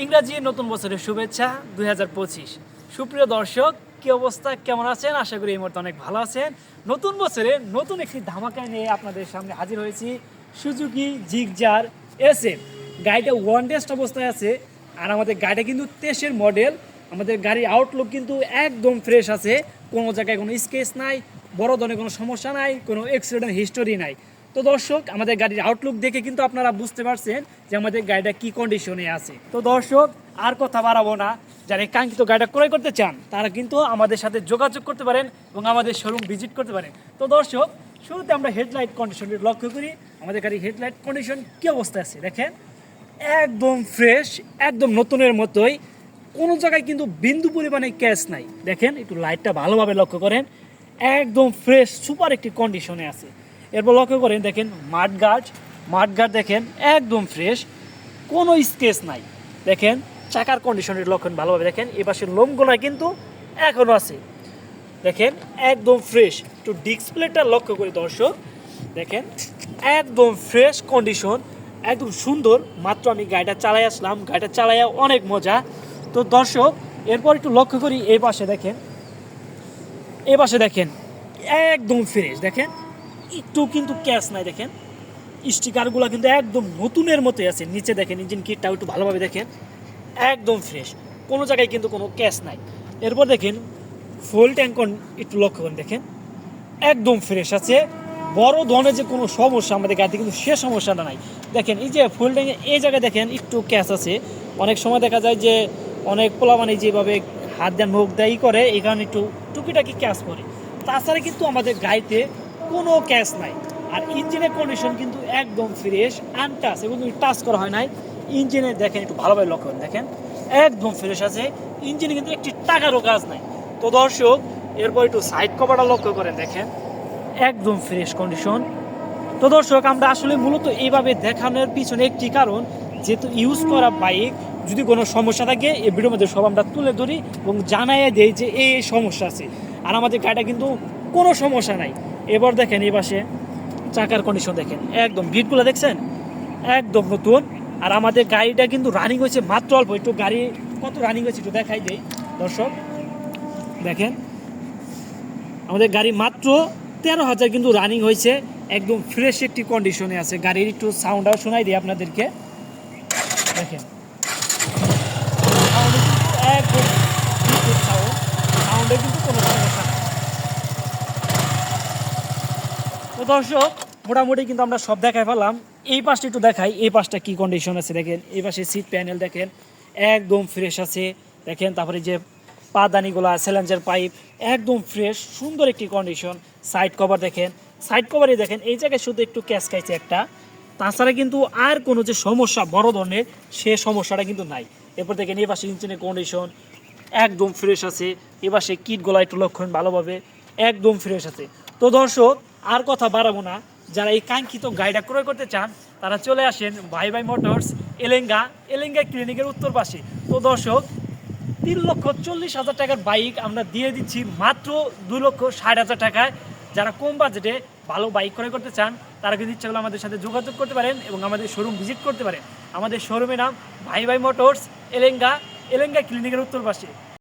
ইংরাজি নতুন বছরের শুভেচ্ছা 2025। সুপ্রিয় দর্শক, কি অবস্থা, কেমন আছেন? আশা করি এই মুহূর্তে অনেক ভালো আছেন। নতুন বছরে নতুন একটি ধামাকা নিয়ে আপনাদের সামনে হাজির হয়েছি। সুজুকি জিক্সার এসএফ গাড়িটা ওয়ান টেস্ট অবস্থায় আছে। আর আমাদের গাড়িটা কিন্তু 23-এর মডেল। আমাদের গাড়ির আউটলুক কিন্তু একদম ফ্রেশ আছে, কোনো জায়গায় কোনো স্কেচ নাই, বড় ধরনের কোনো সমস্যা নাই, কোনো অ্যাক্সিডেন্ট হিস্টোরি নাই। তো দর্শক, আমাদের গাড়ির আউটলুক দেখে কিন্তু আপনারা বুঝতে পারছেন যে আমাদের গাড়িটা কি কন্ডিশনে আছে। তো দর্শক, আর কথা বাড়াবো না, যারা এই কাঙ্ক্ষিত গাড়িটা ক্রয় করতে চান তারা কিন্তু আমাদের সাথে যোগাযোগ করতে পারেন এবং আমাদের শোরুম ভিজিট করতে পারেন। তো দর্শক, শুরুতে আমরা হেডলাইট কন্ডিশনটি লক্ষ্য করি। আমাদের গাড়ির হেডলাইট কন্ডিশন কী অবস্থায় আছে দেখেন, একদম ফ্রেশ, একদম নতুনের মতোই, কোনো জায়গায় কিন্তু বিন্দু পরিমাণে ক্যাশ নাই। দেখেন, একটু লাইটটা ভালোভাবে লক্ষ্য করেন, একদম ফ্রেশ সুপার একটি কন্ডিশনে আছে। এরপর লক্ষ্য করেন, দেখেন মাঠগার্ড দেখেন একদম ফ্রেশ, কোনো স্কেচ নাই। দেখেন চাকার কন্ডিশনের লক্ষণ ভালোভাবে দেখেন, এ পাশের লোমগুলা কিন্তু এখনও আছে। দেখেন একদম ফ্রেশ। একটু ডিসপ্লেটা লক্ষ্য করি দর্শক, দেখেন একদম ফ্রেশ কন্ডিশন, একদম সুন্দর। মাত্র আমি গাড়িটা চালাই আসলাম, গাড়িটা চালাইয়া অনেক মজা। তো দর্শক, এরপর একটু লক্ষ্য করি এই পাশে দেখেন, একদম ফ্রেশ। দেখেন একটু কিন্তু ক্যাশ নাই। দেখেন স্টিকারগুলো কিন্তু একদম নতুনের মতোই আছে। নিচে দেখেন ইঞ্জিন কিটটাও একটু ভালোভাবে দেখেন, একদম ফ্রেশ, কোনো জায়গায় কিন্তু কোনো ক্যাশ নাই। এরপর দেখেন ফুল ট্যাঙ্ক একটু লক্ষ্য করেন, দেখেন একদম ফ্রেশ আছে। বড় ধরনের যে কোনো সমস্যা আমাদের গাড়িতে কিন্তু সে সমস্যাটা নাই। দেখেন এই যে ফুল ট্যাঙ্কে এই জায়গায় দেখেন একটু ক্যাশ আছে। অনেক সময় দেখা যায় যে অনেক পোলা মানে যেভাবে হাত দেন মুখ দেয় করে, এই কারণে একটু টুকিটাকি ক্যাশ করে। তাছাড়া কিন্তু আমাদের গাড়িতে কোনো ক্যাশ নাই। আর ইঞ্জিনের কন্ডিশন কিন্তু একদম ফ্রেশ, আনটাচ, এবং টাচ করা হয় নাই। ইঞ্জিনে দেখেন একটু ভালোভাবে লক্ষ্য করেন, দেখেন একদম ফ্রেশ আছে। ইঞ্জিনে কিন্তু একটি টাকারও কাজ নাই। তো দর্শক, এরপর একটু সাইড কভারটা লক্ষ্য করেন, দেখেন একদম ফ্রেশ কন্ডিশন। তো দর্শক, আমরা আসলে মূলত এইভাবে দেখানোর পিছনে একটি কারণ, যেহেতু ইউজ করা বাইক, যদি কোনো সমস্যা থাকে এই ভিডিওর মধ্যে সব আমরা তুলে ধরি এবং জানাইয়ে দেই যে এই সমস্যা আছে। আর আমাদের গাড়িটা কিন্তু কোনো সমস্যা নাই। এবার দেখেন এই পাশে চাকার কন্ডিশন দেখেন, একদম বিটগুলো দেখছেন একদম নতুন। আর আমাদের গাড়িটা কিন্তু রানিং হয়েছে মাত্র অল্প। একটু গাড়ি কত রানিং হয়েছে একটু দেখাই দেই দর্শক, দেখেন আমাদের গাড়ি মাত্র 13,000 কিন্তু রানিং হয়েছে, একদম ফ্রেশ একটি কন্ডিশনে আছে। গাড়ির একটু সাউন্ডটাও শোনাই দিই আপনাদেরকে, দেখেন একদম সাউন্ডে কিন্তু কোনো সমস্যা নেই। তো দর্শক, মোটামুটি কিন্তু আমরা সব দেখাই ফেলাম। এই পাশটা একটু দেখাই, এই পাশটা কি কন্ডিশন আছে দেখেন। এই পাশে সিট প্যানেল দেখেন একদম ফ্রেশ আছে। দেখেন তারপরে যে পাদানিগুলা, স্যালেঞ্জার পাইপ একদম ফ্রেশ, সুন্দর একটি কন্ডিশন। সাইড কভার দেখেন, সাইড কভারে দেখেন এই জায়গায় শুধু একটু ক্যাশ খাইছে একটা, তাছাড়া কিন্তু আর কোনো যে সমস্যা বড় ধরনের সে সমস্যাটা কিন্তু নাই। এরপর দেখেন এই পাশে ইঞ্জিনের কন্ডিশন একদম ফ্রেশ আছে। এ পাশে কিটগুলা একটু লক্ষণ ভালোভাবে একদম ফ্রেশ আছে। তো দর্শক, আর কথা বাড়াবো না, যারা এই কাঙ্ক্ষিত গাড়িটা ক্রয় করতে চান তারা চলে আসেন ভাই ভাই মোটরস, এলেঙ্গা ক্লিনিকের উত্তর পাশে। তো দর্শক, 3,40,000 টাকার বাইক আমরা দিয়ে দিচ্ছি মাত্র 2,60,000 টাকায়। যারা কম বাজেটে ভালো বাইক ক্রয় করতে চান তারা কিন্তু ইচ্ছা করলে আমাদের সাথে যোগাযোগ করতে পারেন এবং আমাদের শোরুম ভিজিট করতে পারেন। আমাদের শোরুমের নাম ভাই ভাই মোটরস, এলেঙ্গা ক্লিনিকের উত্তর পাশে।